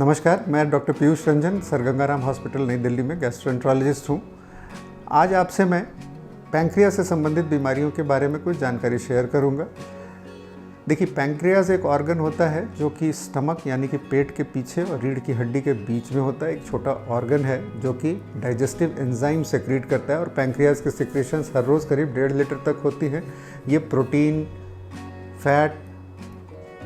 नमस्कार, मैं doctor Piyush Ranjan, sir Gangaram hospital नई दिल्ली में गैस्ट्रोएंट्रोलॉजिस्ट हूँ। आज आपसे मैं पैंक्रियाज से संबंधित बीमारियों के बारे में कुछ जानकारी शेयर करूँगा। देखिए, पैंक्रियाज एक ऑर्गन होता है जो कि स्टमक यानी कि पेट के पीछे और रीढ़ की हड्डी के बीच में होता है। एक छोटा ऑर्गन है जो कि डाइजेस्टिव एंजाइम सेक्रीट करता है और पैंक्रियाज की सिक्रेशंस हर रोज़ करीब 1.5 लीटर तक होती हैं। ये प्रोटीन, फैट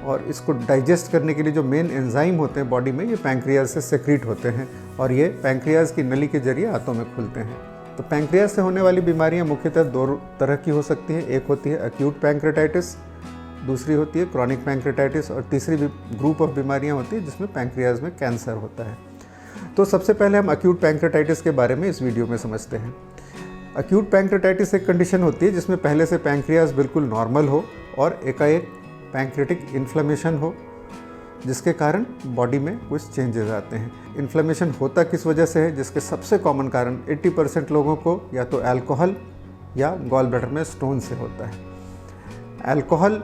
और इसको डाइजेस्ट करने के लिए जो मेन एंजाइम होते हैं बॉडी में, ये पैंक्रियाज से सेक्रीट होते हैं और ये पैंक्रियाज की नली के जरिए आंतों में खुलते हैं। तो पैंक्रियाज से होने वाली बीमारियां मुख्यतः 2 तरह की हो सकती हैं। एक होती है एक्यूट पैंक्रेटाइटिस, दूसरी होती है क्रॉनिक पैंक्रेटाइटिस और तीसरी ग्रुप ऑफ बीमारियां होती है जिसमें पैंक्रियाज में कैंसर होता है। तो सबसे पहले हम एक्यूट पैंक्रेटाइटिस के बारे में इस वीडियो में समझते हैं। एक्यूट पैंक्रेटाइटिस एक कंडीशन होती है जिसमें पहले से पैंक्रियाज बिल्कुल नॉर्मल हो और एकाएक पैंक्रेटिक इन्फ्लेमेशन हो, जिसके कारण बॉडी में कुछ चेंजेस आते हैं। इन्फ्लेमेशन होता किस वजह से है, जिसके सबसे कॉमन कारण 80% लोगों को या तो अल्कोहल या गॉल ब्लैडर में स्टोन से होता है। अल्कोहल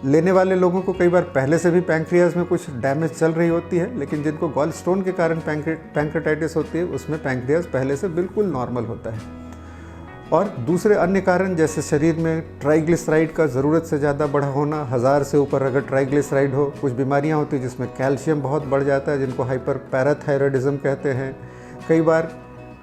लेने वाले लोगों को कई बार पहले से भी पैंक्रियाज में कुछ डैमेज चल रही होती है, लेकिन जिनको गॉल स्टोन के कारण पैंक्रेटाइटिस होती है उसमें पैंक्रियाज पहले से बिल्कुल नॉर्मल होता है। और दूसरे अन्य कारण जैसे शरीर में ट्राइग्लिसराइड का ज़रूरत से ज़्यादा बढ़ा होना, 1000 से ऊपर अगर ट्राइग्लिसराइड हो, कुछ बीमारियां होती हैं जिसमें कैल्शियम बहुत बढ़ जाता है जिनको हाइपर पैराथायरॉयडिज्म कहते हैं। कई बार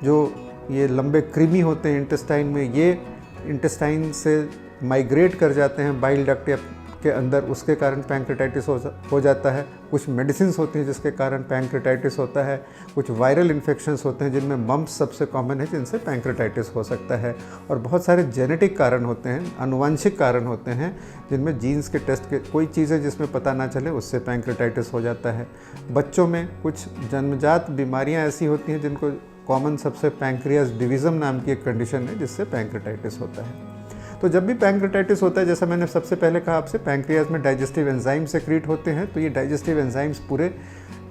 जो ये लंबे कृमि होते हैं इंटेस्टाइन में, ये इंटेस्टाइन से माइग्रेट कर जाते हैं बाइल डक्ट के अंदर, उसके कारण पैंक्रेटाइटिस हो जाता है। कुछ मेडिसिन्स होती हैं जिसके कारण पैंक्रेटाइटिस होता है। कुछ वायरल इन्फेक्शंस होते हैं जिनमें मम्प्स सबसे कॉमन है जिनसे पैंक्रेटाइटिस हो सकता है। और बहुत सारे जेनेटिक कारण होते हैं, आनुवंशिक कारण होते हैं जिनमें जीन्स के टेस्ट के कोई चीज़ें जिसमें पता ना चले उससे पैंक्रेटाइटिस हो जाता है। बच्चों में कुछ जन्मजात बीमारियाँ ऐसी होती हैं जिनको कॉमन सबसे पैंक्रियाज डिवीज़म नाम की एक कंडीशन है जिससे पैंक्रेटाइटिस होता है। तो जब भी पैंक्रेटाइटिस होता है, जैसा मैंने सबसे पहले कहा आपसे, पैंक्रियाज में डाइजेस्टिव एंजाइम सेक्रीट होते हैं। तो ये डाइजेस्टिव एंजाइम्स पूरे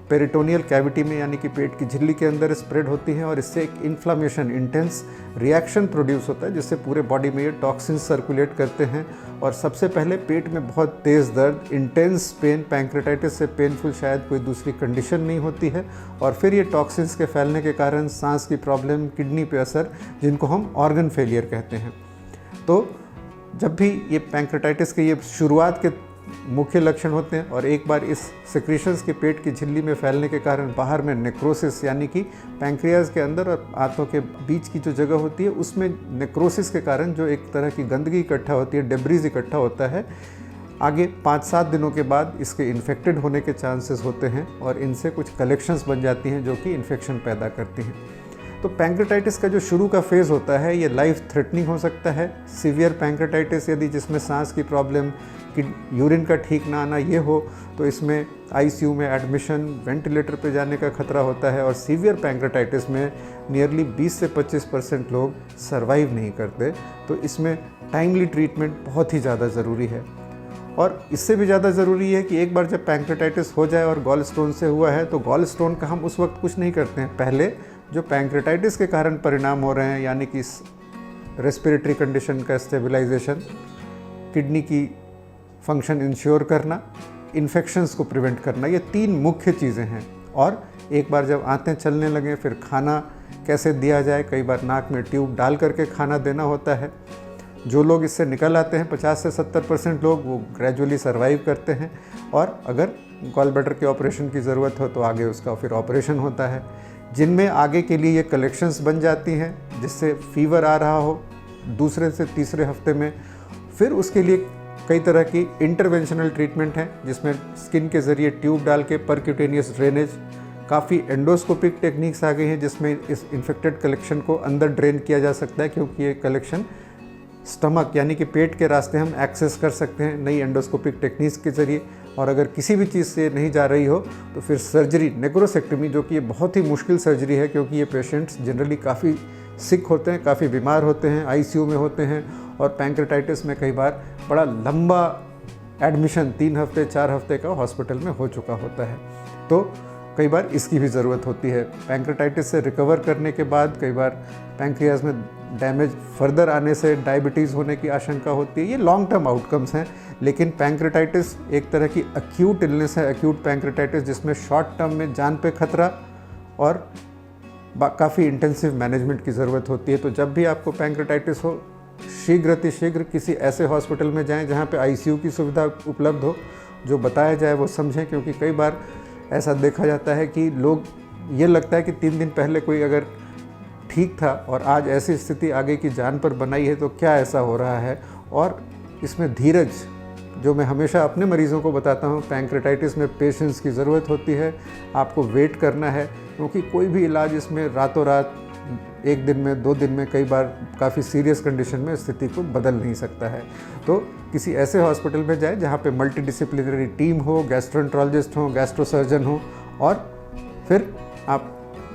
पेरिटोनियल कैविटी में यानी कि पेट की झिल्ली के अंदर स्प्रेड होती हैं और इससे एक इन्फ्लामेशन, इंटेंस रिएक्शन प्रोड्यूस होता है जिससे पूरे बॉडी में ये टॉक्सिन्स सर्कुलेट करते हैं और सबसे पहले पेट में बहुत तेज़ दर्द, इंटेंस पेन, पैंक्रेटाइटिस से पेनफुल शायद कोई दूसरी कंडीशन नहीं होती है। और फिर ये टॉक्सिन्स के फैलने के कारण सांस की प्रॉब्लम, किडनी पे असर, जिनको हम ऑर्गन फेलियर कहते हैं। तो जब भी ये पैंक्रेटाइटिस के ये शुरुआत के मुख्य लक्षण होते हैं और एक बार इस सिक्रीशंस के पेट की झिल्ली में फैलने के कारण बाहर में नेक्रोसिस यानी कि पैंक्रियाज के अंदर और आंतों के बीच की जो जगह होती है उसमें नेक्रोसिस के कारण जो एक तरह की गंदगी इकट्ठा होती है, डेब्रीज इकट्ठा होता है, आगे 5-7 दिनों के बाद इसके इन्फेक्टेड होने के चांसेस होते हैं और इनसे कुछ कलेक्शंस बन जाती हैं जो कि इन्फेक्शन पैदा करती हैं। तो पैंक्रेटाइटिस का जो शुरू का फेज़ होता है ये लाइफ थ्रेटनिंग हो सकता है। सीवियर पैंक्रेटाइटिस यदि जिसमें सांस की प्रॉब्लम, कि यूरिन का ठीक ना आना ये हो, तो इसमें आईसीयू में एडमिशन, वेंटिलेटर पे जाने का खतरा होता है। और सीवियर पैंक्रेटाइटिस में नियरली 20 से 25% लोग सर्वाइव नहीं करते। तो इसमें टाइमली ट्रीटमेंट बहुत ही ज़्यादा ज़रूरी है। और इससे भी ज़्यादा ज़रूरी है कि एक बार जब पैंक्रेटाइटिस हो जाए और गॉल स्टोन से हुआ है तो गॉल स्टोन का हम उस वक्त कुछ नहीं करते हैं। पहले जो पैंक्रेटाइटिस के कारण परिणाम हो रहे हैं यानी कि रेस्पिरेटरी कंडीशन का स्टेबलाइजेशन, किडनी की फंक्शन इंश्योर करना, इन्फेक्शंस को प्रिवेंट करना, ये 3 मुख्य चीज़ें हैं। और एक बार जब आंतें चलने लगें फिर खाना कैसे दिया जाए, कई बार नाक में ट्यूब डाल करके खाना देना होता है। जो लोग इससे निकल आते हैं 50 से 70% लोग, वो ग्रेजुअली सर्वाइव करते हैं। और अगर गॉल ब्लैडर के ऑपरेशन की ज़रूरत हो तो आगे उसका फिर ऑपरेशन होता है, जिनमें आगे के लिए ये कलेक्शंस बन जाती हैं जिससे फीवर आ रहा हो दूसरे से तीसरे हफ्ते में। फिर उसके लिए कई तरह की इंटरवेंशनल ट्रीटमेंट है जिसमें स्किन के ज़रिए ट्यूब डाल के परक्यूटेनियस ड्रेनेज, काफ़ी एंडोस्कोपिक टेक्निक्स आ गई हैं जिसमें इस इन्फेक्टेड कलेक्शन को अंदर ड्रेन किया जा सकता है, क्योंकि ये कलेक्शन स्टमक यानी कि पेट के रास्ते हम एक्सेस कर सकते हैं नई एंडोस्कोपिक टेक्निक्स के ज़रिए। और अगर किसी भी चीज़ से नहीं जा रही हो तो फिर सर्जरी, नेक्रोसेक्टमी, जो कि ये बहुत ही मुश्किल सर्जरी है क्योंकि ये पेशेंट्स जनरली काफ़ी सिक होते हैं, काफ़ी बीमार होते हैं, आईसीयू में होते हैं। और पैंक्रेटाइटिस में कई बार बड़ा लंबा एडमिशन 3 हफ्ते 4 हफ्ते का हॉस्पिटल में हो चुका होता है। तो कई बार इसकी भी ज़रूरत होती है। पैंक्रेटाइटिस से रिकवर करने के बाद कई बार पैंक्रियाज में डैमेज फर्दर आने से डायबिटीज़ होने की आशंका होती है। ये लॉन्ग टर्म आउटकम्स हैं, लेकिन पैंक्रेटाइटिस एक तरह की एक्यूट इलनेस है, एक्यूट पैंक्रेटाइटिस, जिसमें शॉर्ट टर्म में जान पे खतरा और काफ़ी इंटेंसिव मैनेजमेंट की ज़रूरत होती है। तो जब भी आपको पैंक्रेटाइटिस हो, शीघ्र किसी ऐसे हॉस्पिटल में जाएं जहां पे आईसीयू की सुविधा उपलब्ध हो, जो बताया जाए वो समझें, क्योंकि कई बार ऐसा देखा जाता है कि लोग ये लगता है कि 3 दिन पहले कोई अगर ठीक था और आज ऐसी स्थिति आगे की जान पर बनाई है तो क्या ऐसा हो रहा है। और इसमें धीरज, जो मैं हमेशा अपने मरीज़ों को बताता हूँ, पैंक्रेटाइटिस में पेशेंस की ज़रूरत होती है। आपको वेट करना है, क्योंकि कोई भी इलाज इसमें रातों रात 1 दिन में 2 दिन में, कई बार काफ़ी सीरियस कंडीशन में स्थिति को बदल नहीं सकता है। तो किसी ऐसे हॉस्पिटल में जाए जहाँ पे मल्टीडिसिप्लिनरी टीम हो, गैस्ट्रोएंट्रोलॉजिस्ट हो, गैस्ट्रोसर्जन हो, और फिर आप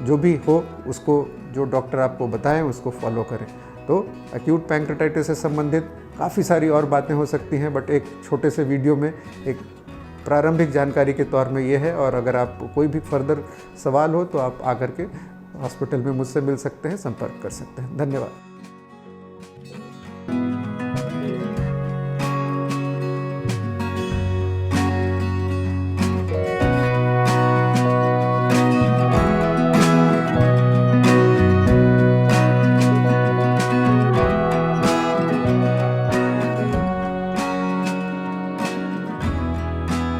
जो भी हो उसको, जो डॉक्टर आपको बताएं उसको फॉलो करें। तो एक्यूट पैंक्रेटाइटिस से संबंधित काफ़ी सारी और बातें हो सकती हैं, बट एक छोटे से वीडियो में एक प्रारंभिक जानकारी के तौर में ये है। और अगर आपको कोई भी फर्दर सवाल हो तो आप आकर के हॉस्पिटल में मुझसे मिल सकते हैं, संपर्क कर सकते हैं। धन्यवाद।